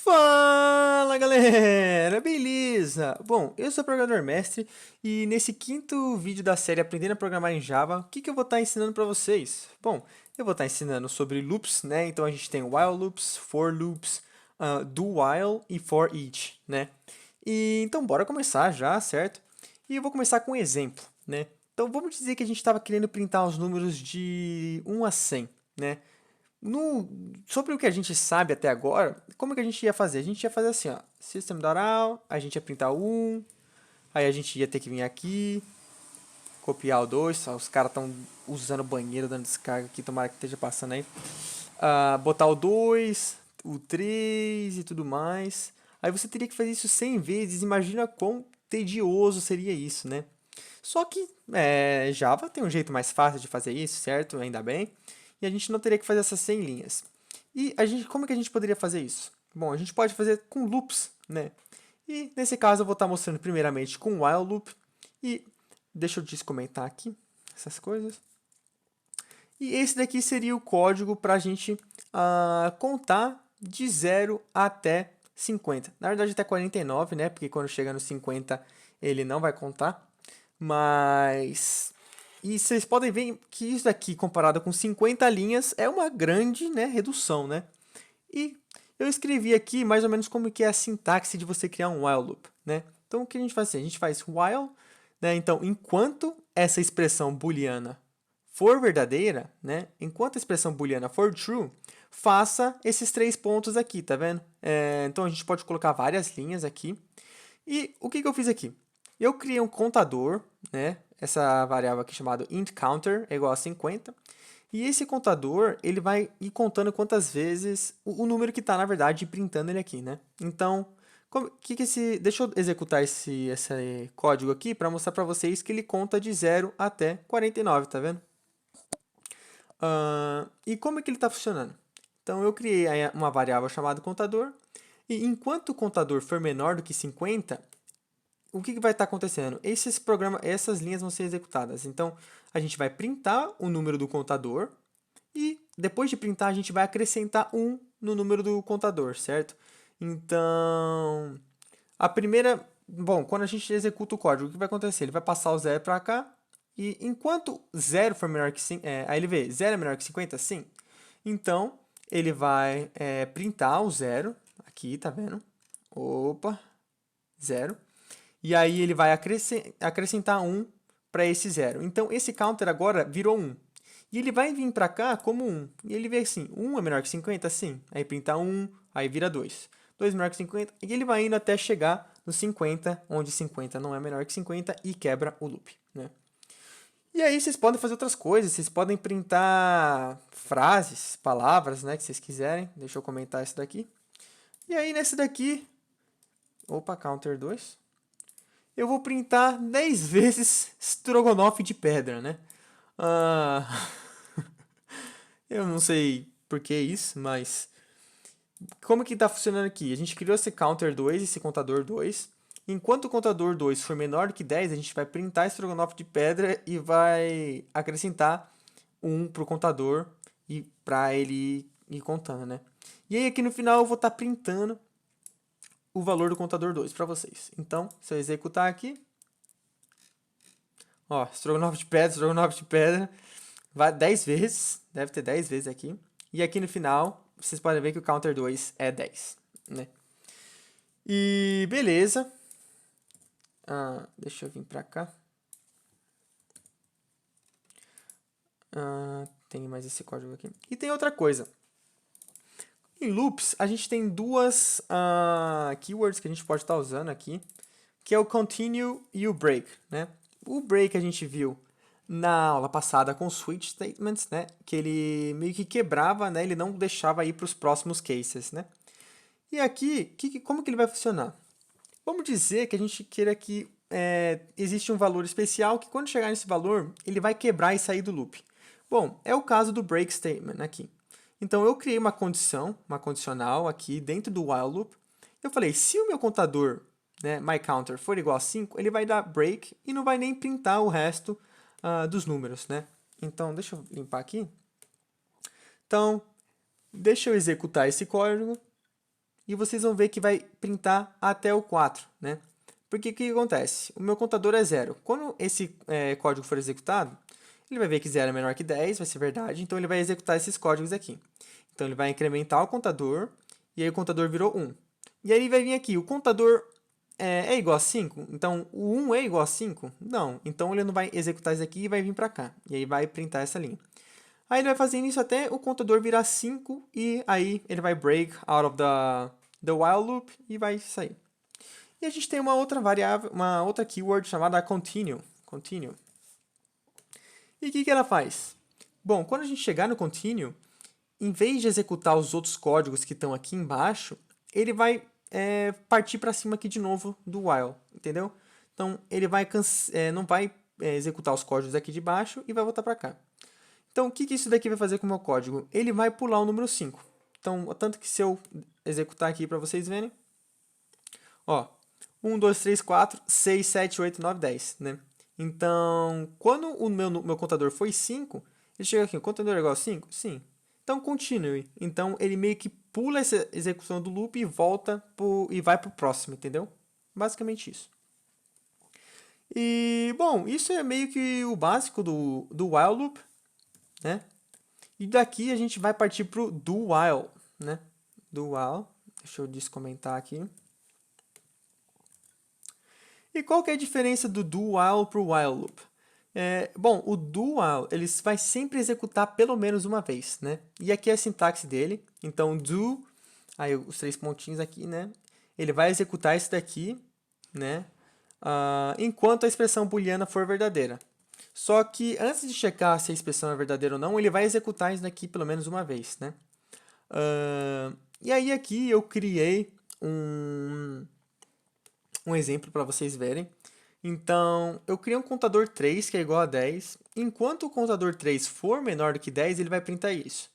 Fala galera, beleza? Bom, eu sou o Programador Mestre e nesse quinto vídeo da série Aprendendo a Programar em Java, o que eu vou estar ensinando para vocês? Bom, eu vou estar ensinando sobre loops, né? Então a gente tem while loops, for loops, do while e for each, né? E então bora começar já, certo? E eu vou começar com um exemplo, né? Então vamos dizer que a gente estava querendo printar os números de 1 a 100, né? Sobre o que a gente sabe até agora, como que a gente ia fazer? A gente ia fazer assim, ó, system.out, a gente ia printar o 1, aí a gente ia ter que vir aqui, copiar o 2, só os caras estão usando o banheiro, dando descarga aqui, tomara que esteja passando aí. Botar o 2, o 3 e tudo mais. Aí você teria que fazer isso 100 vezes, imagina quão tedioso seria isso, né? Só que Java tem um jeito mais fácil de fazer isso, certo? Ainda bem. E a gente não teria que fazer essas 100 linhas. E como é que a gente poderia fazer isso? Bom, a gente pode fazer com loops, né? E nesse caso eu vou estar mostrando primeiramente com while loop. E deixa eu descomentar aqui essas coisas. E esse daqui seria o código para a gente contar de 0 até 50. Na verdade até 49, né? Porque quando chega no 50 ele não vai contar. Mas... E vocês podem ver que isso daqui, comparado com 50 linhas, é uma grande, né, redução, né? E eu escrevi aqui mais ou menos como que é a sintaxe de você criar um while loop, né? Então, o que a gente faz assim? A gente faz while, né? Então, enquanto essa expressão booleana for verdadeira, né? Enquanto a expressão booleana for true, faça esses 3 pontos aqui, tá vendo? Então, a gente pode colocar várias linhas aqui. E o que eu fiz aqui? Eu criei um contador, né? Essa variável aqui chamada intCounter é igual a 50. E esse contador, ele vai ir contando quantas vezes o número que está, na verdade, printando ele aqui, né? Então, deixa eu executar esse código aqui para mostrar para vocês que ele conta de 0 até 49, tá vendo? E como é que ele está funcionando? Então, eu criei aí uma variável chamada contador, e enquanto o contador for menor do que 50, o que vai estar acontecendo? Essas linhas vão ser executadas. Então, a gente vai printar o número do contador e depois de printar a gente vai acrescentar 1 no número do contador, certo? Então, bom, quando a gente executa o código, o que vai acontecer? Ele vai passar o 0 para cá e enquanto 0 for menor que 5, aí ele vê 0 é menor que 50? Sim. Então, ele vai printar o 0 aqui, tá vendo? Opa, 0. E aí ele vai acrescentar 1 para esse 0. Então, esse counter agora virou 1. E ele vai vir para cá como 1. E ele vê assim, 1 é menor que 50? Sim. Aí printa 1, aí vira 2. 2 é menor que 50, e ele vai indo até chegar no 50, onde 50 não é menor que 50, e quebra o loop, né? E aí vocês podem fazer outras coisas, vocês podem printar frases, palavras, né, que vocês quiserem. Deixa eu comentar isso daqui. E aí nesse daqui, opa, counter 2. Eu vou printar 10 vezes estrogonofe de pedra, né? Ah, eu não sei por que isso, mas como que está funcionando aqui? A gente criou esse counter 2, esse contador 2. Enquanto o contador 2 for menor do que 10, a gente vai printar estrogonofe de pedra e vai acrescentar 1 para o contador e para ele ir contando, né? E aí aqui no final eu vou estar printando o valor do contador 2 para vocês. Então, se eu executar aqui, ó, estrogonofe de pedra, vai 10 vezes, deve ter 10 vezes aqui. E aqui no final, vocês podem ver que o counter 2 é 10, né? E beleza. Deixa eu vir pra cá. Tem mais esse código aqui. E tem outra coisa. Em loops, a gente tem duas keywords que a gente pode estar usando aqui, que é o continue e o break, né? O break a gente viu na aula passada com switch statements, né? Que ele meio que quebrava, né? Ele não deixava ir para os próximos cases, né? E aqui, como que ele vai funcionar? Vamos dizer que a gente queira que existe um valor especial que quando chegar nesse valor, ele vai quebrar e sair do loop. Bom, é o caso do break statement aqui. Então, eu criei uma condição, uma condicional aqui dentro do while loop. Eu falei, se o meu contador, né, myCounter, for igual a 5, ele vai dar break e não vai nem printar o resto dos números, né? Então, deixa eu limpar aqui. Então, deixa eu executar esse código. e vocês vão ver que vai printar até o 4, né? Porque o que acontece? O meu contador é 0. Quando esse código for executado, ele vai ver que 0 é menor que 10, vai ser verdade, então ele vai executar esses códigos aqui. Então ele vai incrementar o contador, e aí o contador virou 1. E aí ele vai vir aqui, o contador é igual a 5? Então o 1 é igual a 5? Não, então ele não vai executar isso aqui e vai vir para cá. E aí vai printar essa linha. Aí ele vai fazendo isso até o contador virar 5 e aí ele vai break out of the while loop e vai sair. E a gente tem uma outra variável, uma outra keyword chamada continue. Continue. E o que ela faz? Bom, quando a gente chegar no continue, em vez de executar os outros códigos que estão aqui embaixo, ele vai partir para cima aqui de novo do while, entendeu? Então, ele vai não vai executar os códigos aqui de baixo e vai voltar para cá. Então, o que isso daqui vai fazer com o meu código? Ele vai pular o número 5. Então, tanto que se eu executar aqui para vocês verem, ó, 1, 2, 3, 4, 6, 7, 8, 9, 10, né? Então, quando o meu contador foi 5, ele chega aqui, o contador é igual a 5? Sim. Então, continue. Então, ele meio que pula essa execução do loop e volta e vai para o próximo, entendeu? Basicamente isso. E, bom, isso é meio que o básico do while loop, né? E daqui a gente vai partir para o do while, né? Do while, deixa eu descomentar aqui. E qual que é a diferença do do while para o while loop? Bom, o do while ele vai sempre executar pelo menos uma vez, né? E aqui é a sintaxe dele. Então, do, aí os 3 pontinhos aqui, né? Ele vai executar isso daqui, né? Enquanto a expressão booleana for verdadeira. Só que antes de checar se a expressão é verdadeira ou não, ele vai executar isso daqui pelo menos uma vez, né? E aí aqui eu criei um exemplo para vocês verem. Então, eu criei um contador 3, que é igual a 10. Enquanto o contador 3 for menor do que 10, ele vai printar isso.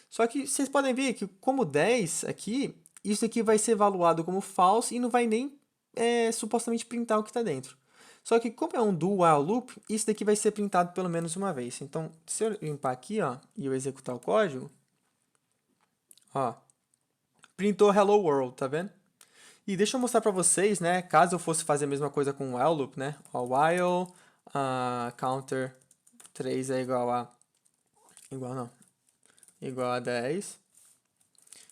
Só que vocês podem ver que, como 10 aqui, isso aqui vai ser evaluado como false e não vai nem supostamente printar o que está dentro. Só que, como é um do while loop, isso daqui vai ser printado pelo menos uma vez. Então, se eu limpar aqui, ó, e eu executar o código, ó, printou hello world, tá vendo? E deixa eu mostrar para vocês, né, caso eu fosse fazer a mesma coisa com o while loop, né, ó, while counter 3 é igual a 10. O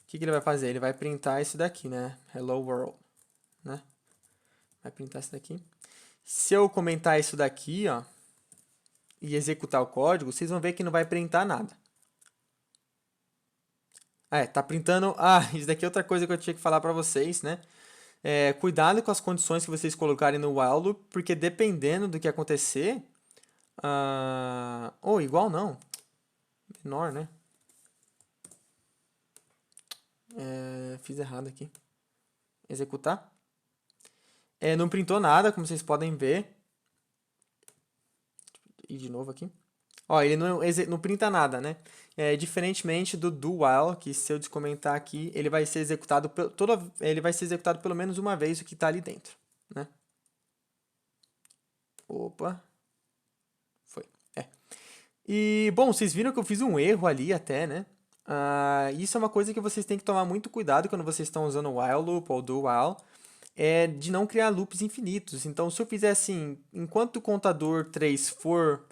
que ele vai fazer? Ele vai printar isso daqui, né, hello world, né, vai printar isso daqui. Se eu comentar isso daqui, ó, e executar o código, vocês vão ver que não vai printar nada. Tá printando... isso daqui é outra coisa que eu tinha que falar para vocês, né? Cuidado com as condições que vocês colocarem no while loop, porque dependendo do que acontecer... igual não. Menor, né? Fiz errado aqui. Executar. Não printou nada, como vocês podem ver. E de novo aqui. Ó, ele não printa nada, né? Diferentemente do while, que se eu descomentar aqui, ele vai ser executado pelo menos uma vez o que está ali dentro, né? Opa. Foi. E, bom, vocês viram que eu fiz um erro ali até, né? Isso é uma coisa que vocês têm que tomar muito cuidado quando vocês estão usando o while loop ou do while, de não criar loops infinitos. Então, se eu fizer assim, enquanto o contador 3 for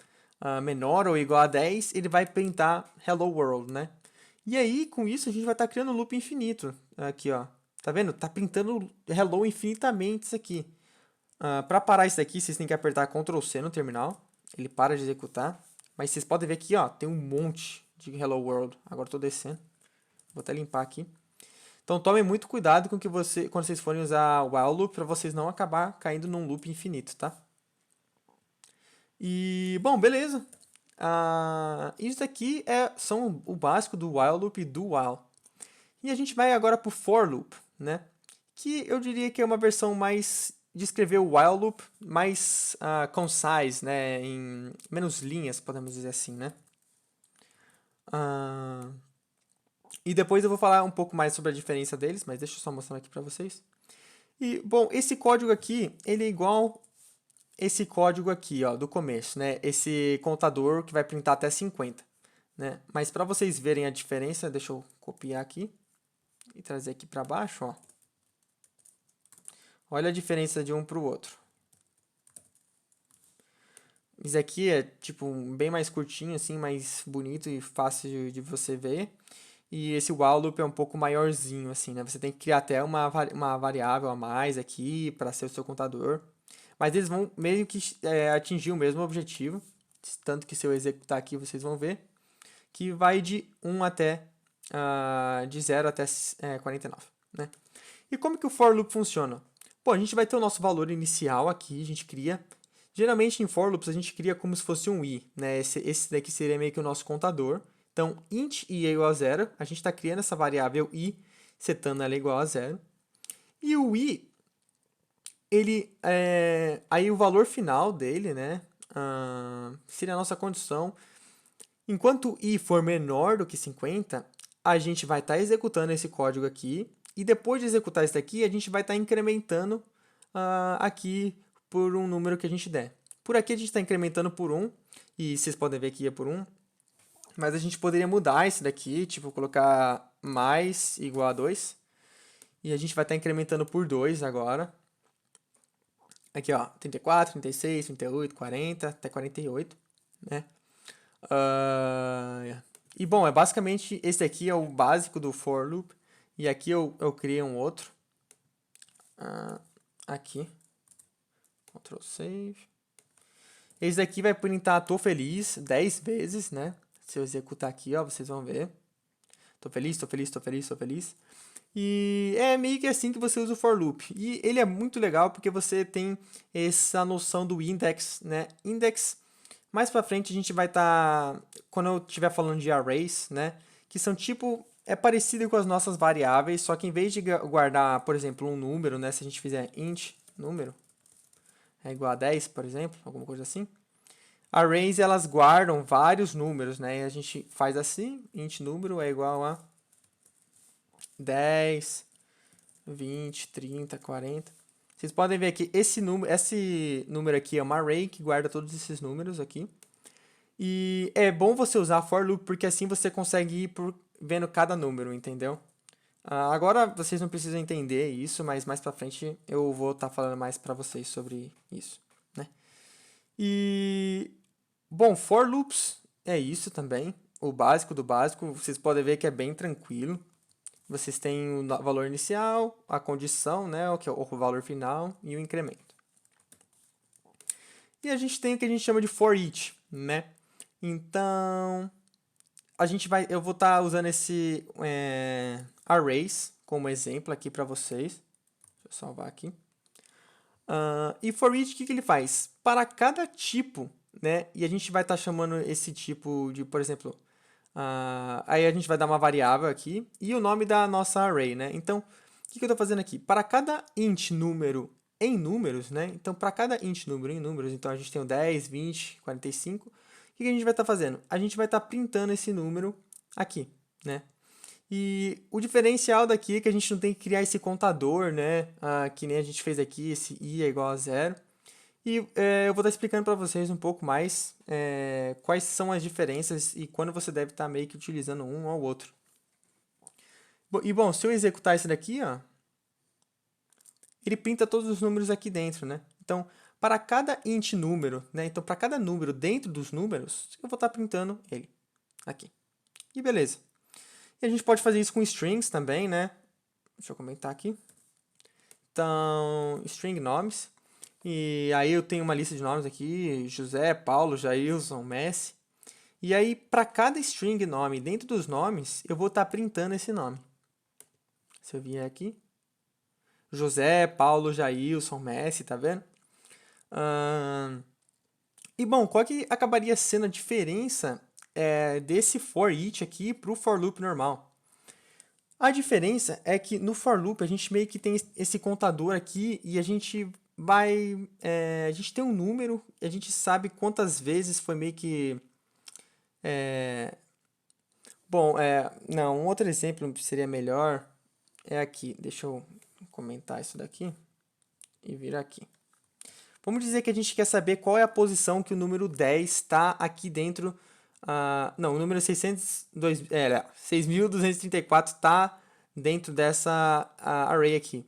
menor ou igual a 10, ele vai printar hello world, né? E aí, com isso, a gente vai estar criando um loop infinito. Aqui, ó. Tá vendo? Tá printando hello infinitamente isso aqui. Para parar isso daqui, vocês têm que apertar Ctrl C no terminal. Ele para de executar. Mas vocês podem ver aqui, ó, tem um monte de hello world. Agora estou descendo. Vou até limpar aqui. Então tomem muito cuidado com quando vocês forem usar o while loop para vocês não acabar caindo num loop infinito, tá? E, bom, beleza. Isso aqui são o básico do while loop e do while. E a gente vai agora para o for loop, né? Que eu diria que é uma versão mais de escrever o while loop, mais concise, né? Em menos linhas, podemos dizer assim, né? E depois eu vou falar um pouco mais sobre a diferença deles, mas deixa eu só mostrar aqui para vocês. E, bom, esse código aqui, ele é igual esse código aqui, ó, do começo, né? Esse contador que vai printar até 50, né? Mas para vocês verem a diferença, deixa eu copiar aqui e trazer aqui para baixo, ó. Olha a diferença de um para o outro. Isso aqui é, tipo, bem mais curtinho, assim, mais bonito e fácil de você ver. E esse while loop é um pouco maiorzinho, assim, né? Você tem que criar até uma variável a mais aqui para ser o seu contador. Mas eles vão meio que atingir o mesmo objetivo. Tanto que se eu executar aqui, vocês vão ver. Que vai de 1 até... de 0 até 49, né? E como que o for loop funciona? Bom, a gente vai ter o nosso valor inicial aqui, a gente cria. Geralmente em for loops a gente cria como se fosse um i, né? Esse daqui seria meio que o nosso contador. Então, int i é igual a 0, a gente está criando essa variável i, setando ela igual a 0. E o i, aí o valor final dele, né? Seria a nossa condição. Enquanto i for menor do que 50, a gente vai estar executando esse código aqui. E depois de executar isso daqui, a gente vai estar incrementando aqui por um número que a gente der. Por aqui a gente está incrementando por 1, e vocês podem ver que é por 1. Mas a gente poderia mudar isso daqui, tipo, colocar mais igual a 2. E a gente vai estar incrementando por 2 agora. Aqui, ó, 34, 36, 38, 40, até 48, né? E, bom, basicamente, esse aqui é o básico do for loop. E aqui eu criei um outro. Aqui. Ctrl Save. Esse daqui vai printar tô feliz 10 vezes, né? Se eu executar aqui, ó, vocês vão ver. Tô feliz, tô feliz, tô feliz, tô feliz. E é meio que assim que você usa o for loop. E ele é muito legal porque você tem essa noção do index, né? Index, mais pra frente a gente vai estar, quando eu estiver falando de arrays, né? Que são tipo, é parecido com as nossas variáveis, só que em vez de guardar, por exemplo, um número, né? Se a gente fizer int número, é igual a 10, por exemplo, alguma coisa assim. Arrays, elas guardam vários números, né? E a gente faz assim, int número é igual a 10, 20, 30, 40. Vocês podem ver aqui, esse número aqui é uma array que guarda todos esses números aqui. E é bom você usar for loop, porque assim você consegue ir vendo cada número, entendeu? Agora vocês não precisam entender isso, mas mais pra frente eu vou estar falando mais pra vocês sobre isso, né? E, bom, for loops é isso também, o básico do básico. Vocês podem ver que é bem tranquilo. Vocês têm o valor inicial, a condição, né, que é o valor final e o incremento. E a gente tem o que a gente chama de for each, né? Então, eu vou estar usando esse arrays como exemplo aqui para vocês. Deixa eu salvar aqui. E for each, o que ele faz? Para cada tipo, né? E a gente vai estar chamando esse tipo de, por exemplo, aí a gente vai dar uma variável aqui e o nome da nossa array, né? Então, o que eu estou fazendo aqui? Para cada int número em números, né? Então, para cada int número em números, então a gente tem o 10, 20, 45. O que a gente vai estar fazendo? A gente vai estar printando esse número aqui, né? E o diferencial daqui é que a gente não tem que criar esse contador, né? Que nem a gente fez aqui, esse i é igual a 0. E eu vou estar explicando para vocês um pouco mais quais são as diferenças e quando você deve estar meio que utilizando um ou outro. Bom, se eu executar esse daqui, ó, ele printa todos os números aqui dentro, né? Então, para cada int número, né? Então, para cada número dentro dos números, eu vou estar printando ele aqui. E beleza. E a gente pode fazer isso com strings também, né? Deixa eu comentar aqui. Então, string nomes. E aí eu tenho uma lista de nomes aqui, José, Paulo, Jailson, Messi. E aí, para cada string nome dentro dos nomes, eu vou estar printando esse nome. Se eu vier aqui, José, Paulo, Jailson, Messi, tá vendo? E bom, qual que acabaria sendo a diferença desse for each aqui para o for loop normal? A diferença é que no for loop a gente meio que tem esse contador aqui e a gente a gente tem um número, a gente sabe quantas vezes foi meio que... Bom, não, um outro exemplo seria melhor é aqui. Deixa eu comentar isso daqui e vir aqui. Vamos dizer que a gente quer saber qual é a posição que o número 10 está aqui dentro. Não, o número 6.234 está dentro dessa array aqui.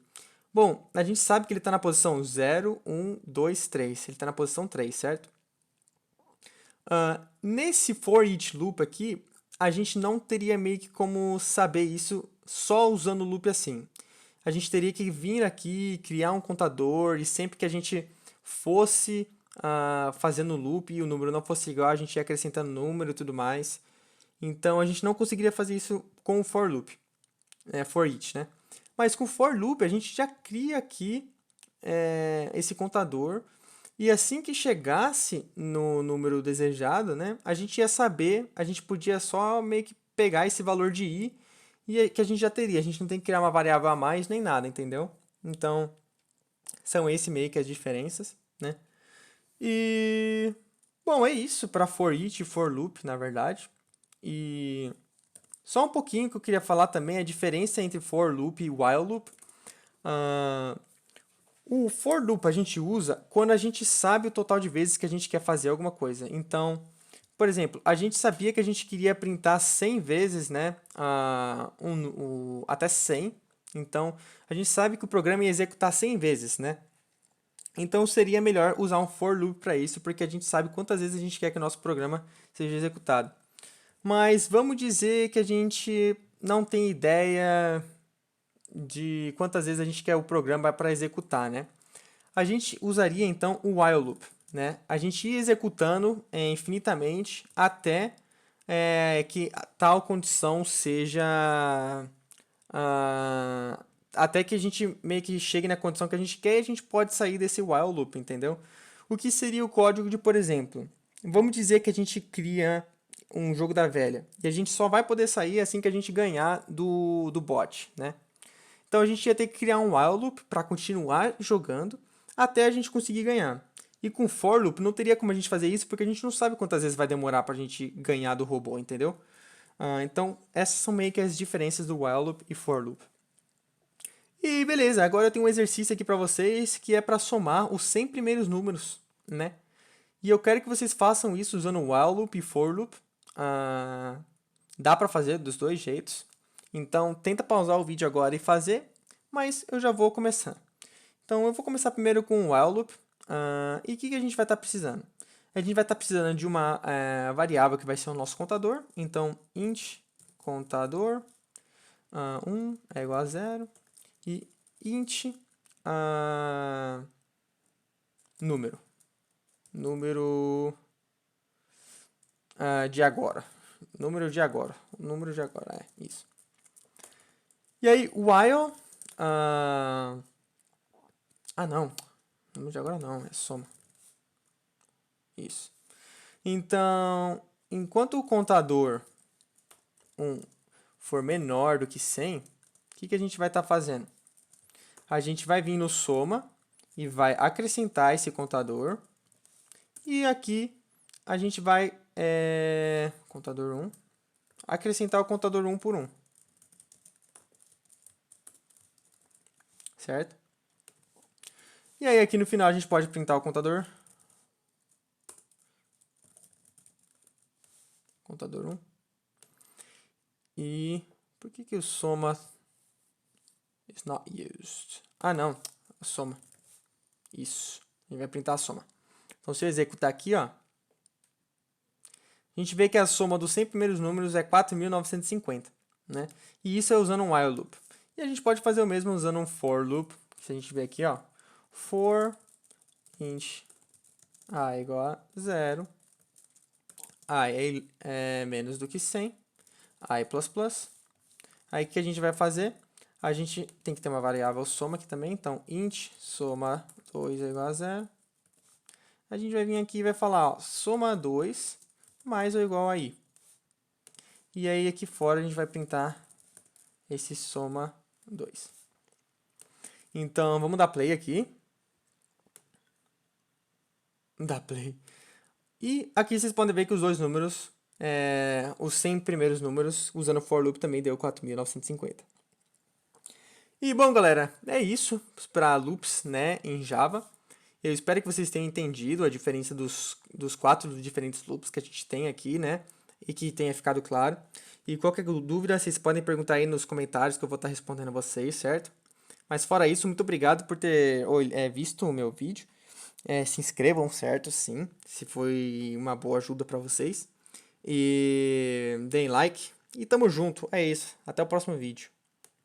Bom, a gente sabe que ele está na posição 0, 1, 2, 3. Ele está na posição 3, certo? Nesse for each loop aqui, a gente não teria meio que como saber isso só usando o loop assim. A gente teria que vir aqui, criar um contador, e sempre que a gente fosse fazendo o loop e o número não fosse igual, a gente ia acrescentando número e tudo mais. Então, a gente não conseguiria fazer isso com o for loop, for each, né? Mas com o for loop, a gente já cria aqui esse contador, e assim que chegasse no número desejado, né, a gente ia saber, a gente podia só meio que pegar esse valor de i e que a gente já teria. A gente não tem que criar uma variável a mais nem nada, entendeu? Então, são esse meio que as diferenças, né? E, bom, é isso para for each e for loop, na verdade. E só um pouquinho que eu queria falar também, a diferença entre for loop e while loop. O for loop a gente usa quando a gente sabe o total de vezes que a gente quer fazer alguma coisa. Então, por exemplo, a gente sabia que a gente queria printar 100 vezes, né, até 100. Então, a gente sabe que o programa ia executar 100 vezes, né? Então, seria melhor usar um for loop para isso, porque a gente sabe quantas vezes a gente quer que o nosso programa seja executado. Mas vamos dizer que a gente não tem ideia de quantas vezes a gente quer o programa para executar, né? A gente usaria então o while loop, né? A gente ia executando infinitamente até que tal condição seja até que a gente meio que chegue na condição que a gente quer e a gente pode sair desse while loop, entendeu? O que seria o código de, por exemplo, vamos dizer que a gente cria um jogo da velha e a gente só vai poder sair assim que a gente ganhar do bot, né? Então a gente ia ter que criar um while loop para continuar jogando até a gente conseguir ganhar. E com for loop não teria como a gente fazer isso porque a gente não sabe quantas vezes vai demorar para a gente ganhar do robô, entendeu? Então essas são meio que as diferenças do while loop e for loop. E beleza, agora eu tenho um exercício aqui para vocês que é para somar os 100 primeiros números, né? E eu quero que vocês façam isso usando while loop e for loop. Dá para fazer dos dois jeitos. Então, tenta pausar o vídeo agora e fazer, mas eu já vou começar. Então, eu vou começar primeiro com o while loop. E o que a gente vai estar precisando? A gente vai estar precisando de uma variável que vai ser o nosso contador. Então, int contador 1 é igual a 0 e int número. Número de agora. Número de agora. Número de agora, isso. E aí, while... não. Número de agora não, é soma. Isso. Então, enquanto o contador 1 for menor do que 100, o que a gente vai estar fazendo? A gente vai vir no soma e vai acrescentar esse contador. E aqui a gente vai, contador 1, acrescentar o contador 1 por 1. Certo? E aí aqui no final a gente pode printar o contador. Contador 1. E por que o soma is not used? Não, a soma. Isso. A gente vai printar a soma. Então se eu executar aqui, ó, a gente vê que a soma dos 100 primeiros números é 4.950, né? E isso é usando um while loop. E a gente pode fazer o mesmo usando um for loop. Se a gente ver aqui, ó, for int a igual a 0, a é menos do que 100, a plus plus. Aí o que a gente vai fazer? A gente tem que ter uma variável soma aqui também, então int soma 2 é igual a 0. A gente vai vir aqui e vai falar, ó, soma 2 mais ou igual a i. E aí aqui fora a gente vai printar esse soma 2. Então vamos dar play aqui. Dá play. E aqui vocês podem ver que os dois números, os 100 primeiros números, usando for loop também deu 4.950. E bom, galera, é isso para loops, né, em Java. Eu espero que vocês tenham entendido a diferença dos 4 diferentes loops que a gente tem aqui, né, e que tenha ficado claro. E qualquer dúvida, vocês podem perguntar aí nos comentários que eu vou estar respondendo a vocês, certo? Mas fora isso, muito obrigado por ter visto o meu vídeo. Se inscrevam, certo? Sim, se foi uma boa ajuda para vocês. E deem like. E tamo junto. É isso. Até o próximo vídeo.